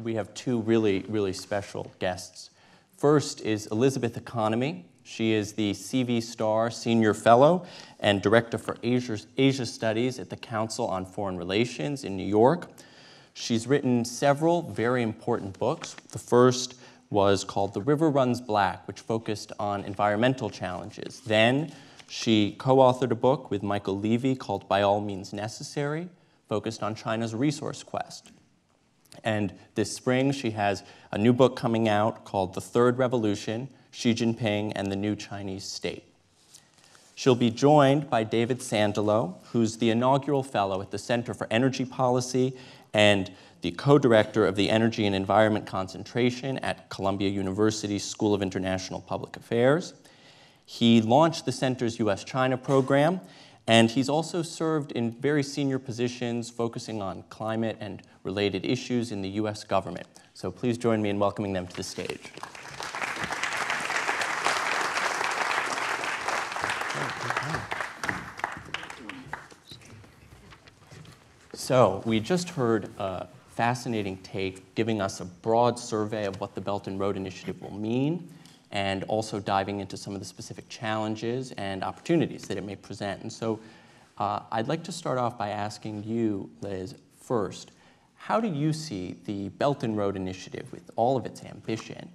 we have two really special guests. First is Elizabeth Economy. She is the CV Star Senior Fellow and Director for Asia Studies at the Council on Foreign Relations in New York. She's written several very important books. The first was called The River Runs Black, which focused on environmental challenges. Then she co-authored a book with Michael Levy called By All Means Necessary, focused on China's resource quest. And this spring, she has a new book coming out called The Third Revolution, Xi Jinping and the New Chinese State. She'll be joined by David Sandalow, who's the inaugural fellow at the Center for Energy Policy and the co-director of the Energy and Environment Concentration at Columbia University's School of International Public Affairs. He launched the center's U.S.-China program, and he's also served in very senior positions focusing on climate and related issues in the U.S. government. So please join me in welcoming them to the stage. So we just heard a fascinating take giving us a broad survey of what the Belt and Road Initiative will mean, and also diving into some of the specific challenges and opportunities that it may present. And so I'd like to start off by asking you, Liz, first, how do you see the Belt and Road Initiative, with all of its ambition,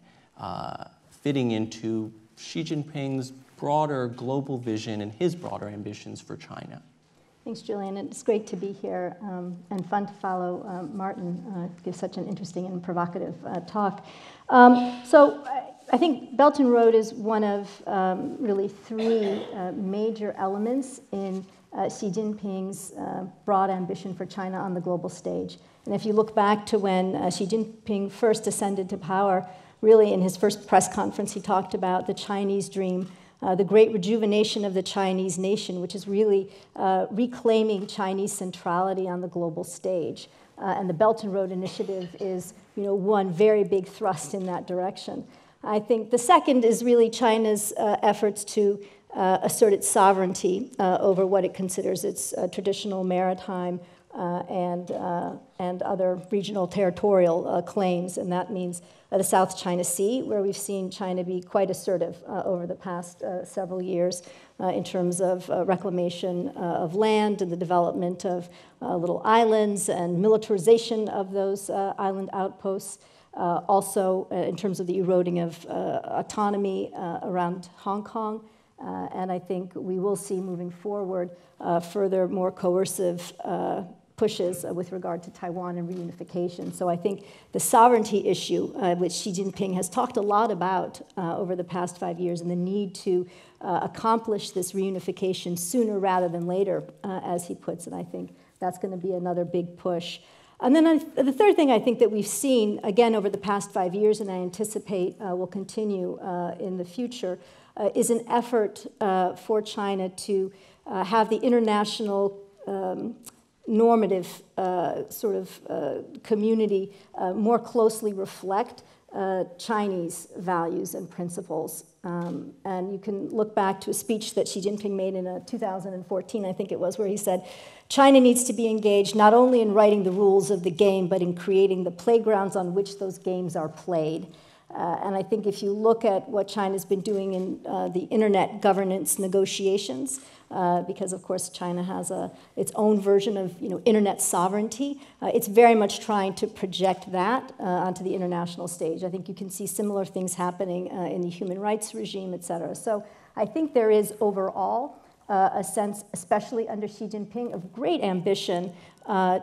fitting into Xi Jinping's broader global vision and his broader ambitions for China? Thanks, Julian. It's great to be here and fun to follow Martin give such an interesting and provocative talk. So I think Belt and Road is one of really three major elements in Xi Jinping's broad ambition for China on the global stage. And if you look back to when Xi Jinping first ascended to power, really in his first press conference, he talked about the Chinese dream, the great rejuvenation of the Chinese nation, which is really reclaiming Chinese centrality on the global stage. And the Belt and Road Initiative is, one very big thrust in that direction. I think the second is really China's efforts to assert its sovereignty over what it considers its traditional maritime and other regional territorial claims, and that means the South China Sea, where we've seen China be quite assertive over the past several years in terms of reclamation of land and the development of little islands and militarization of those island outposts. Also, in terms of the eroding of autonomy around Hong Kong. And I think we will see moving forward further, more coercive pushes with regard to Taiwan and reunification. So I think the sovereignty issue, which Xi Jinping has talked a lot about over the past 5 years, and the need to accomplish this reunification sooner rather than later, as he puts it, I think that's going to be another big push. And then the third thing I think that we've seen, again, over the past 5 years, and I anticipate will continue in the future, is an effort for China to have the international normative community more closely reflect Chinese values and principles. And you can look back to a speech that Xi Jinping made in 2014, I think it was, where he said, China needs to be engaged not only in writing the rules of the game, but in creating the playgrounds on which those games are played. And I think if you look at what China's been doing in the internet governance negotiations, because of course China has its own version of internet sovereignty, it's very much trying to project that onto the international stage. I think you can see similar things happening in the human rights regime, et cetera. So I think there is overall a sense, especially under Xi Jinping, of great ambition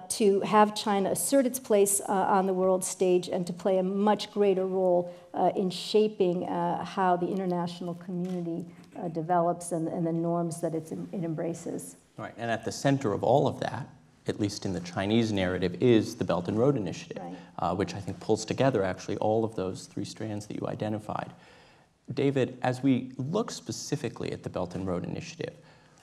to have China assert its place on the world stage and to play a much greater role in shaping how the international community develops and the norms that it embraces. Right, and at the center of all of that, at least in the Chinese narrative, is the Belt and Road Initiative, right, which I think pulls together actually all of those three strands that you identified. David, as we look specifically at the Belt and Road Initiative,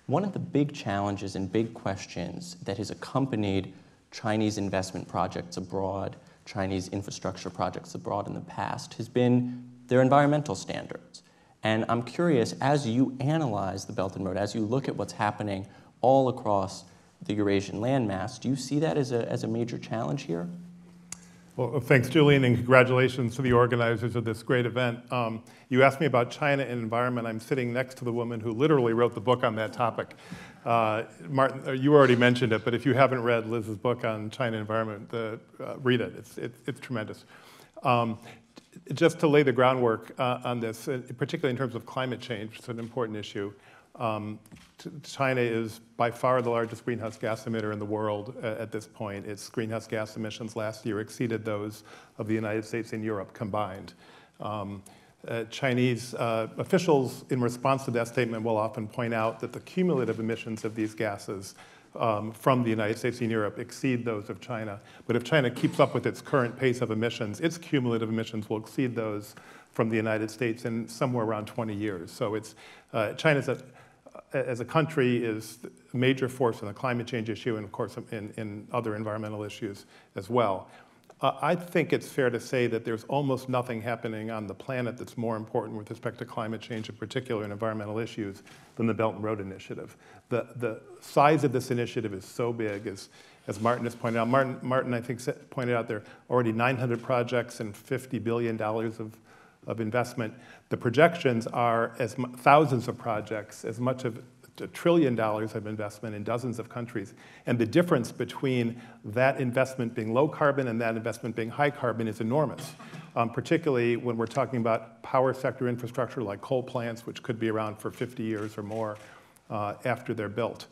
one of the big challenges and big questions that has accompanied Chinese investment projects abroad, Chinese infrastructure projects abroad in the past, has been their environmental standards. And I'm curious, as you analyze the Belt and Road, as you look at what's happening all across the Eurasian landmass, do you see that as a major challenge here? Well, thanks, Julian, and congratulations to the organizers of this great event. You asked me about China and environment. I'm sitting next to the woman who literally wrote the book on that topic. Martin, you already mentioned it, but if you haven't read Liz's book on China environment, read it. It's tremendous. Just to lay the groundwork on this, particularly in terms of climate change, it's an important issue. China is by far the largest greenhouse gas emitter in the world at this point. Its greenhouse gas emissions last year exceeded those of the United States and Europe combined. Chinese officials, in response to that statement, will often point out that the cumulative emissions of these gases from the United States and Europe exceed those of China. But if China keeps up with its current pace of emissions, its cumulative emissions will exceed those from the United States in somewhere around 20 years. So China's as a country is a major force in the climate change issue and, of course, in other environmental issues as well. I think it's fair to say that there's almost nothing happening on the planet that's more important with respect to climate change, in particular in environmental issues, than the Belt and Road Initiative. The size of this initiative is so big, as Martin has pointed out. Martin, I think, pointed out there are already 900 projects and $50 billion of investment. The projections are thousands of projects, as much of $1 trillion of investment in dozens of countries. And the difference between that investment being low carbon and that investment being high carbon is enormous, particularly when we're talking about power sector infrastructure like coal plants, which could be around for 50 years or more after they're built.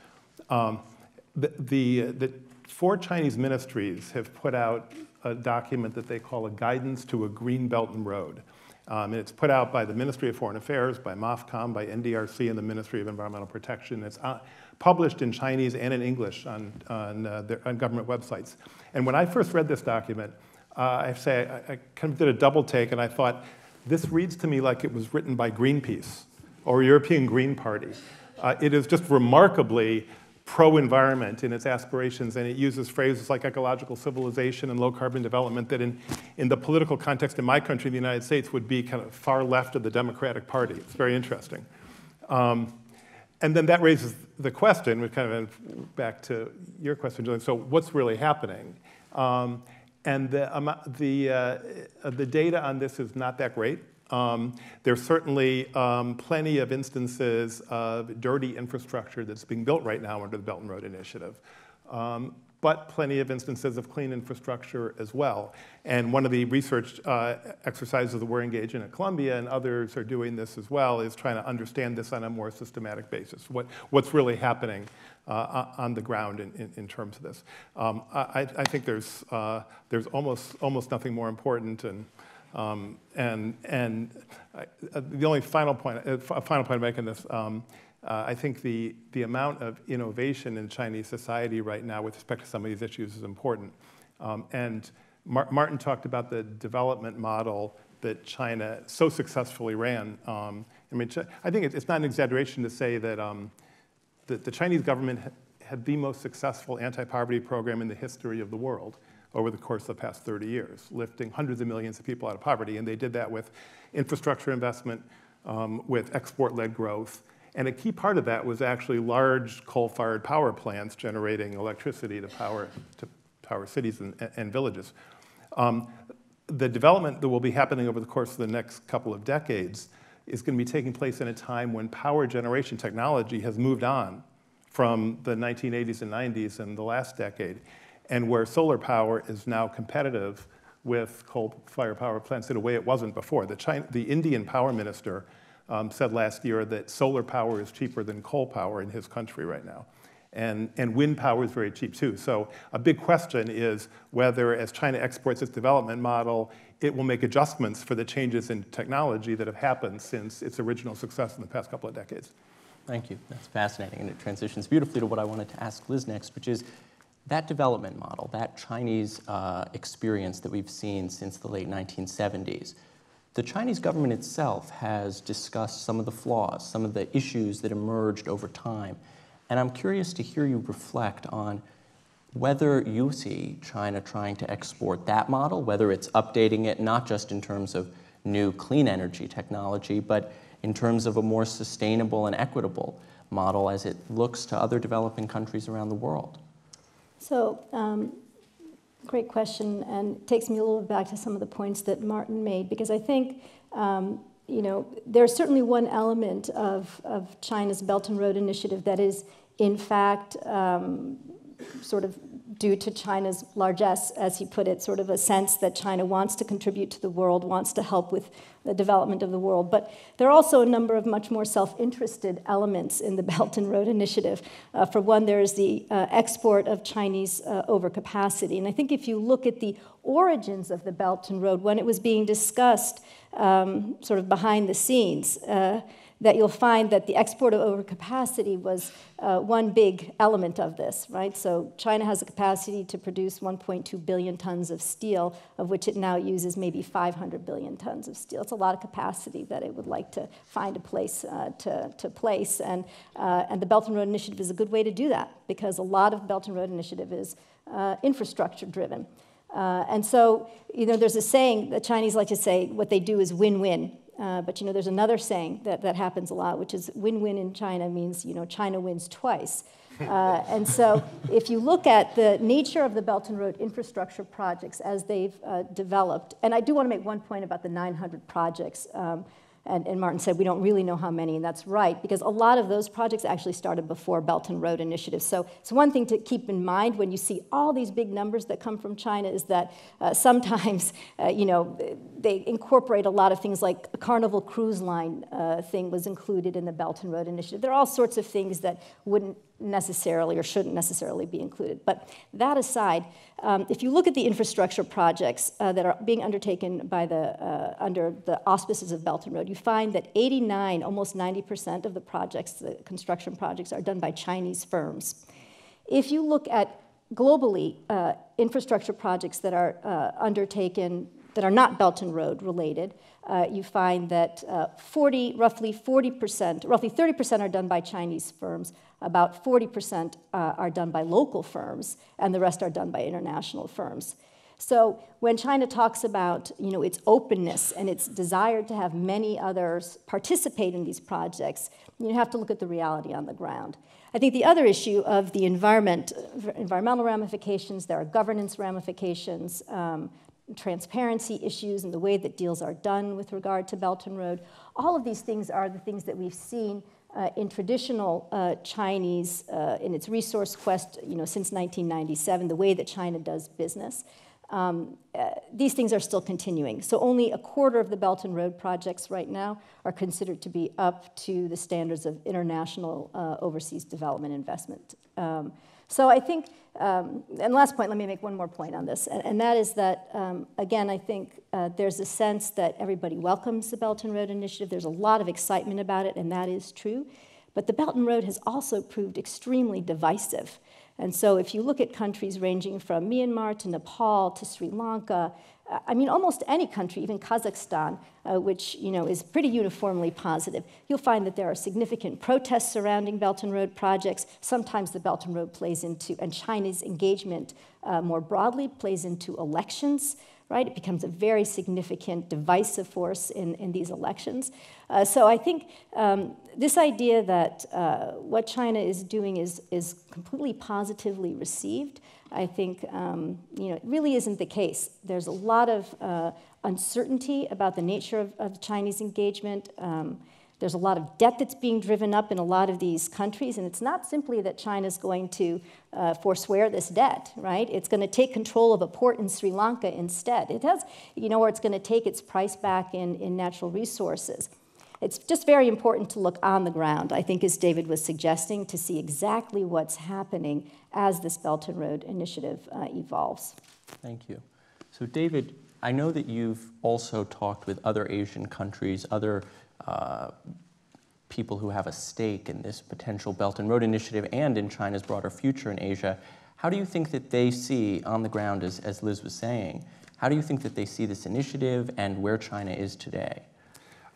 The 4 Chinese ministries have put out a document that they call a Guidance to a Green Belt and Road. And it's put out by the Ministry of Foreign Affairs, by MOFCOM, by NDRC, and the Ministry of Environmental Protection. It's published in Chinese and in English on government websites. And when I first read this document, I have to say I kind of did a double take, and I thought, this reads to me like it was written by Greenpeace or European Green Party. It is just remarkably pro-environment in its aspirations, and it uses phrases like ecological civilization and low-carbon development that in the political context in my country, the United States, would be kind of far left of the Democratic Party. It's very interesting. And then that raises the question, which kind of back to your question, Julian, so what's really happening? And the data on this is not that great. There's certainly plenty of instances of dirty infrastructure that's being built right now under the Belt and Road Initiative, but plenty of instances of clean infrastructure as well. And one of the research exercises that we're engaged in at Columbia, and others are doing this as well, is trying to understand this on a more systematic basis. What's really happening on the ground in terms of this? I think there's almost nothing more important. And the only final point I'm making this, I think the amount of innovation in Chinese society right now with respect to some of these issues is important. And Martin talked about the development model that China so successfully ran. I think it's not an exaggeration to say that the Chinese government had the most successful anti-poverty program in the history of the world over the course of the past 30 years, lifting hundreds of millions of people out of poverty. And they did that with infrastructure investment, with export-led growth. And a key part of that was actually large coal-fired power plants generating electricity to power cities and villages. The development that will be happening over the course of the next couple of decades is going to be taking place in a time when power generation technology has moved on from the 1980s and 90s and the last decade, and where solar power is now competitive with coal-fired power plants in a way it wasn't before. The Indian power minister said last year that solar power is cheaper than coal power in his country right now. And wind power is very cheap too. So a big question is whether, as China exports its development model, it will make adjustments for the changes in technology that have happened since its original success in the past couple of decades. Thank you. That's fascinating, and it transitions beautifully to what I wanted to ask Liz next, which is that development model, that Chinese experience that we've seen since the late 1970s. The Chinese government itself has discussed some of the flaws, some of the issues that emerged over time. And I'm curious to hear you reflect on whether you see China trying to export that model, whether it's updating it not just in terms of new clean energy technology, but in terms of a more sustainable and equitable model as it looks to other developing countries around the world. So Great question, and it takes me a little bit back to some of the points that Martin made, because I think there's certainly one element of China's Belt and Road Initiative that is, in fact, sort of due to China's largesse, as he put it, sort of a sense that China wants to contribute to the world, wants to help with the development of the world. But there are also a number of much more self-interested elements in the Belt and Road Initiative. For one, there is the export of Chinese overcapacity. And I think if you look at the origins of the Belt and Road, when it was being discussed sort of behind the scenes, that you'll find that the export of overcapacity was one big element of this, right? So China has a capacity to produce 1.2 billion tons of steel, of which it now uses maybe 500 billion tons of steel. It's a lot of capacity that it would like to find a place to place. And the Belt and Road Initiative is a good way to do that, because a lot of Belt and Road Initiative is infrastructure driven. And so, there's a saying, the Chinese like to say, what they do is win-win. But there's another saying that happens a lot, which is win-win in China means, China wins twice. And so if you look at the nature of the Belt and Road infrastructure projects as they've developed, and I do want to make one point about the 900 projects, and Martin said we don't really know how many, and that's right, because a lot of those projects actually started before Belt and Road Initiative. So it's one thing to keep in mind when you see all these big numbers that come from China is that sometimes, they incorporate a lot of things, like a Carnival Cruise Line thing was included in the Belt and Road Initiative. There are all sorts of things that wouldn't necessarily or shouldn't necessarily be included. But that aside, if you look at the infrastructure projects that are being undertaken by under the auspices of Belt and Road, you find that 89, almost 90% of the projects, the construction projects, are done by Chinese firms. If you look at globally infrastructure projects that are undertaken that are not Belt and Road related, you find that roughly 30% are done by Chinese firms, about 40% are done by local firms, and the rest are done by international firms. So when China talks about its openness and its desire to have many others participate in these projects, you have to look at the reality on the ground. I think the other issue of the environmental ramifications, there are governance ramifications, transparency issues, and the way that deals are done with regard to Belt and Road. All of these things are the things that we've seen in traditional Chinese, in its resource quest, since 1997, the way that China does business. These things are still continuing. So only a quarter of the Belt and Road projects right now are considered to be up to the standards of international overseas development investment. So I think, and last point, let me make one more point on this, and that is that, again, I think there's a sense that everybody welcomes the Belt and Road Initiative. There's a lot of excitement about it, and that is true. But the Belt and Road has also proved extremely divisive. And so if you look at countries ranging from Myanmar to Nepal to Sri Lanka, almost any country, even Kazakhstan, which is pretty uniformly positive, you'll find that there are significant protests surrounding Belt and Road projects. Sometimes the Belt and Road plays into, and China's engagement more broadly plays into elections, right? It becomes a very significant divisive force in these elections. So I think this idea that what China is doing is completely positively received, I think it really isn't the case. There's a lot of uncertainty about the nature of Chinese engagement. There's a lot of debt that's being driven up in a lot of these countries, and it's not simply that China's going to forswear this debt, right? It's going to take control of a port in Sri Lanka instead. It has, or it's going to take its price back in natural resources. It's just very important to look on the ground, I think, as David was suggesting, to see exactly what's happening as this Belt and Road Initiative evolves. Thank you. So David, I know that you've also talked with other Asian countries, other people who have a stake in this potential Belt and Road Initiative and in China's broader future in Asia. How do you think that they see on the ground, as Liz was saying, how do you think that they see this initiative and where China is today?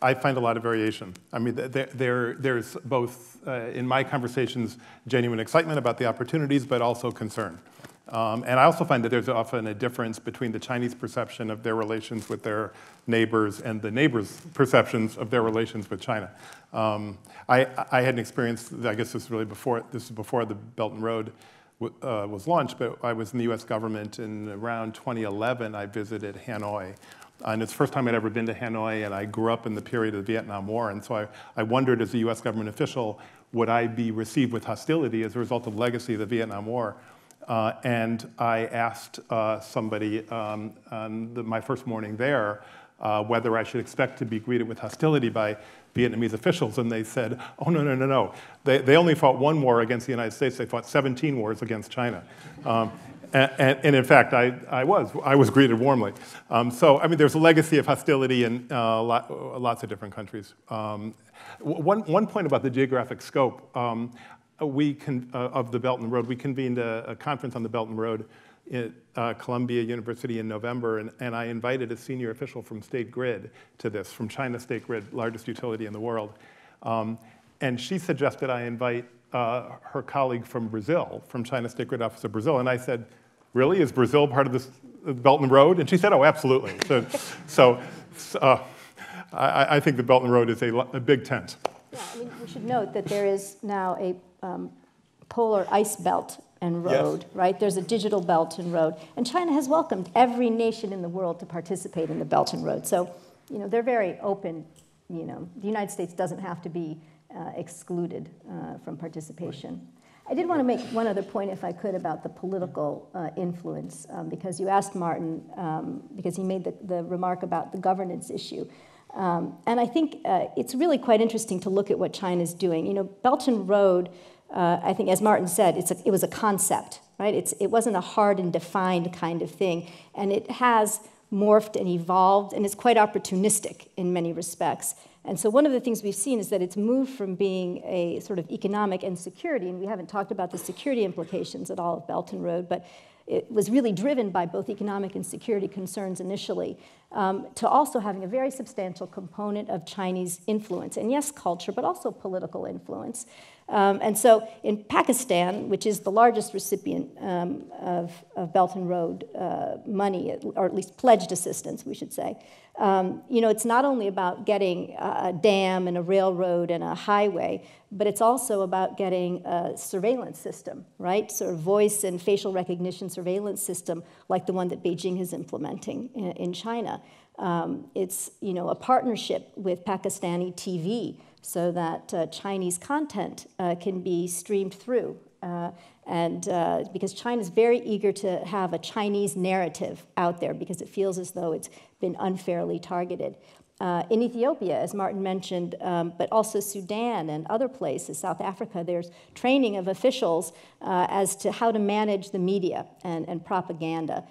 I find a lot of variation. There's both, in my conversations, genuine excitement about the opportunities, but also concern. And I also find that there's often a difference between the Chinese perception of their relations with their neighbors and the neighbors' perceptions of their relations with China. I had an experience, I guess this is really before the Belt and Road, was launched, but I was in the US government in around 2011. I visited Hanoi. And it's the first time I'd ever been to Hanoi, and I grew up in the period of the Vietnam War. And so I wondered, as a US government official, would I be received with hostility as a result of the legacy of the Vietnam War? And I asked somebody on my first morning there whether I should expect to be greeted with hostility by Vietnamese officials, and they said, oh, no, no, no, no. They only fought one war against the United States. They fought 17 wars against China. And in fact, I was greeted warmly. So, I mean, there's a legacy of hostility in lots of different countries. One point about the geographic scope of the Belt and Road, we convened a conference on the Belt and Road at Columbia University in November, and I invited a senior official from State Grid to this, from China State Grid, largest utility in the world. And she suggested I invite her colleague from Brazil, from China State Grid Office of Brazil, and I said, really, is Brazil part of this Belt and Road? And she said, oh, absolutely. So I think the Belt and Road is a big tent. Yeah, I mean, we should note that there is now a polar ice belt and road, yes. Right? There's a digital belt and road. And China has welcomed every nation in the world to participate in the Belt and Road. So, they're very open. The United States doesn't have to be excluded from participation. Right. I did want to make one other point, if I could, about the political influence, because you asked Martin, because he made the remark about the governance issue. And I think it's really quite interesting to look at what China's doing. Belt and Road, I think, as Martin said, it was a concept, right? It wasn't a hard and defined kind of thing. And it has morphed and evolved, and it's quite opportunistic in many respects. And so one of the things we've seen is that it's moved from being a sort of economic and security, and we haven't talked about the security implications at all of Belt and Road, but it was really driven by both economic and security concerns initially, to also having a very substantial component of Chinese influence, and yes, culture, but also political influence. And so in Pakistan, which is the largest recipient of Belt and Road money, or at least pledged assistance, we should say, it's not only about getting a dam and a railroad and a highway, but it's also about getting a surveillance system, right? Sort of voice and facial recognition surveillance system like the one that Beijing is implementing in China. It's a partnership with Pakistani TV so that Chinese content can be streamed through. And because China's very eager to have a Chinese narrative out there because it feels as though it's been unfairly targeted. In Ethiopia, as Martin mentioned, but also Sudan and other places, South Africa, there's training of officials as to how to manage the media and propaganda.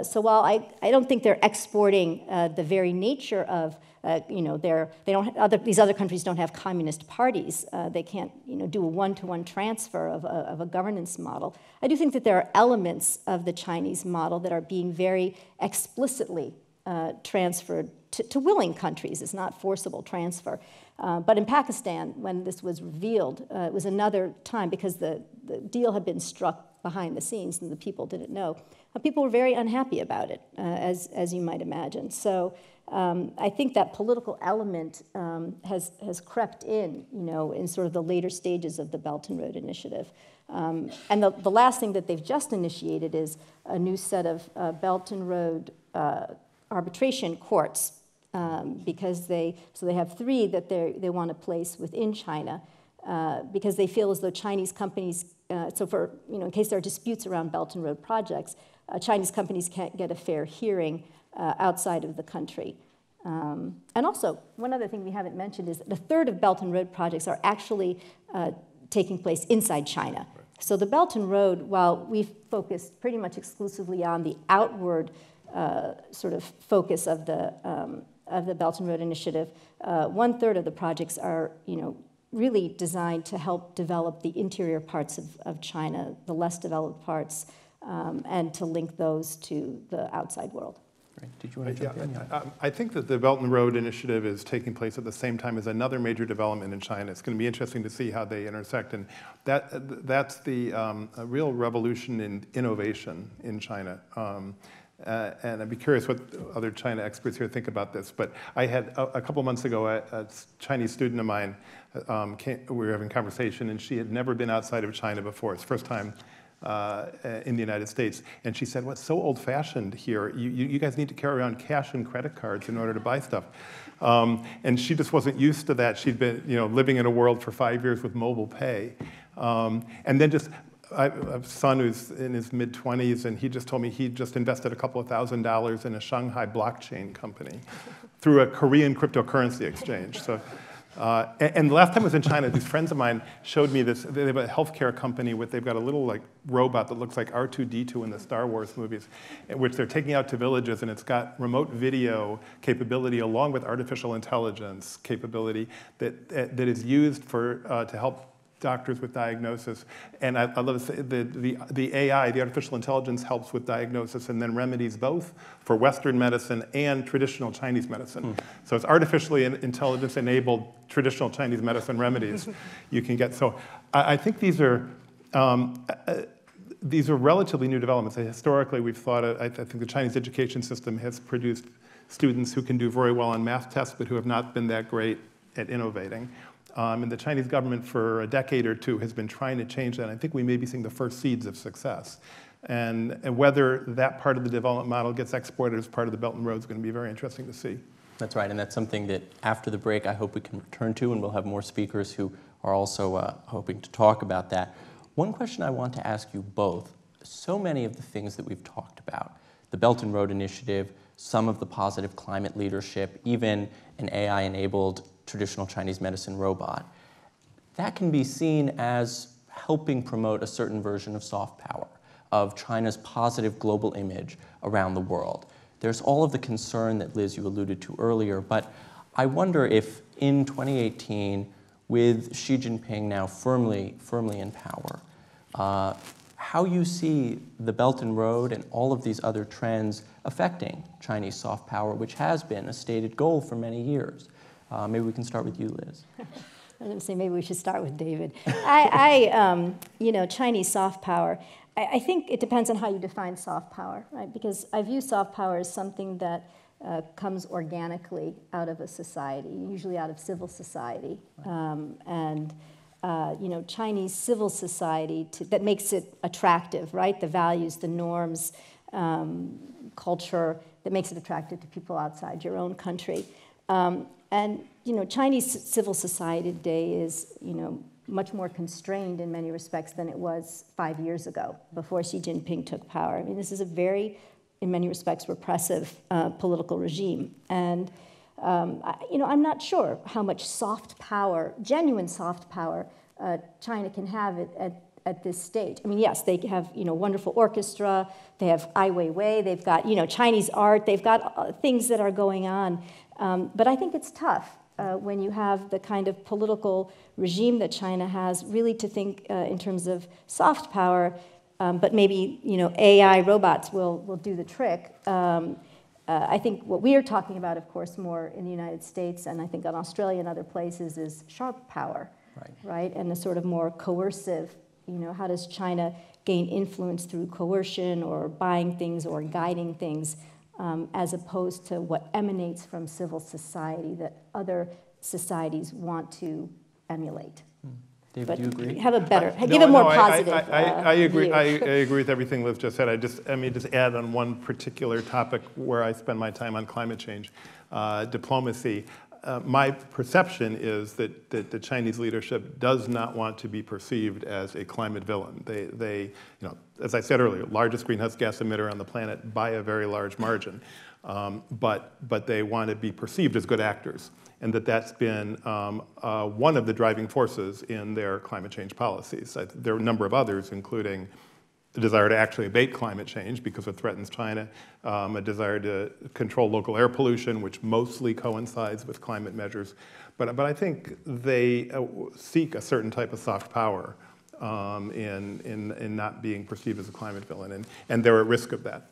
So while I don't think they're exporting the very nature of these other countries don't have communist parties. They can't, do a one-to-one transfer of a governance model. I do think that there are elements of the Chinese model that are being very explicitly transferred to willing countries. It's not forcible transfer. But in Pakistan, when this was revealed, it was another time because the deal had been struck behind the scenes and the people didn't know. People were very unhappy about it, as you might imagine. So I think that political element has crept in, in sort of the later stages of the Belt and Road Initiative. And the last thing that they've just initiated is a new set of Belt and Road arbitration courts, because they have 3 that they want to place within China, because they feel as though Chinese companies, in case there are disputes around Belt and Road projects, Chinese companies can't get a fair hearing outside of the country. And also, one other thing we haven't mentioned is that 1/3 of Belt and Road projects are actually taking place inside China. Right. So the Belt and Road, while we've focused pretty much exclusively on the outward sort of focus of the Belt and Road Initiative, 1/3 of the projects are, really designed to help develop the interior parts of China, the less developed parts, and to link those to the outside world. Great. Did you want to jump in? I think that the Belt and Road Initiative is taking place at the same time as another major development in China. It's going to be interesting to see how they intersect, and that's the a real revolution in innovation in China. And I'd be curious what other China experts here think about this. But I had, a couple months ago, a Chinese student of mine, we were having a conversation, and she had never been outside of China before. It's the first time in the United States. And she said, what's so old-fashioned here, you guys need to carry around cash and credit cards in order to buy stuff. And she just wasn't used to that. She'd been living in a world for 5 years with mobile pay. And then I have a son who's in his mid-20s, and he just told me he just invested a couple of $1,000s in a Shanghai blockchain company through a Korean cryptocurrency exchange. So, and the last time I was in China, these friends of mine showed me this. They have a healthcare company they've got a little robot that looks like R2-D2 in the Star Wars movies, which they're taking out to villages, and it's got remote video capability along with artificial intelligence capability that is used to help doctors with diagnosis. And I love to say the AI, the artificial intelligence, helps with diagnosis and then remedies both for Western medicine and traditional Chinese medicine. So it's artificially intelligence-enabled traditional Chinese medicine remedies you can get. So I think these are relatively new developments. Historically, we've thought, I think the Chinese education system has produced students who can do very well on math tests, but who have not been that great at innovating. And the Chinese government for a decade or two has been trying to change that. I think we may be seeing the first seeds of success. And whether that part of the development model gets exported as part of the Belt and Road is going to be very interesting to see. That's right, and that's something that after the break I hope we can return to, and we'll have more speakers who are also hoping to talk about that. One question I want to ask you both, so many of the things that we've talked about, the Belt and Road Initiative, some of the positive climate leadership, even an AI-enabled traditional Chinese medicine robot, that can be seen as helping promote a certain version of soft power, of China's positive global image around the world. There's all of the concern that, Liz, you alluded to earlier, but I wonder if in 2018, with Xi Jinping now firmly in power, how you see the Belt and Road and all of these other trends affecting Chinese soft power, which has been a stated goal for many years. Maybe we can start with you, Liz. I was going to say maybe we should start with David. Chinese soft power, I think it depends on how you define soft power, right? Because I view soft power as something that comes organically out of a society, usually out of civil society. Chinese civil society that makes it attractive, right? The values, the norms, culture that makes it attractive to people outside your own country. Chinese civil society today is, much more constrained in many respects than it was 5 years ago, before Xi Jinping took power. I mean, this is a very, in many respects, repressive political regime. And, I'm not sure how much soft power, genuine soft power, China can have at this stage. I mean, yes, they have, wonderful orchestra, they have Ai Weiwei, they've got, Chinese art, they've got things that are going on. But I think it's tough when you have the kind of political regime that China has, really to think in terms of soft power, but maybe AI robots will do the trick. I think what we are talking about, of course, more in the United States, and I think in Australia and other places, is sharp power, right? And a sort of more coercive, how does China gain influence through coercion or buying things or guiding things, as opposed to what emanates from civil society that other societies want to emulate. David, but do you agree? Have a better, give a more positive I agree. view. I agree with everything Liz just said. Let me just add on one particular topic where I spend my time on climate change, diplomacy. My perception is that the Chinese leadership does not want to be perceived as a climate villain. They as I said earlier, largest greenhouse gas emitter on the planet by a very large margin, but they want to be perceived as good actors, and that's been one of the driving forces in their climate change policies. There are a number of others, including the desire to actually abate climate change because it threatens China, a desire to control local air pollution, which mostly coincides with climate measures. But I think they seek a certain type of soft power in not being perceived as a climate villain, and they're at risk of that.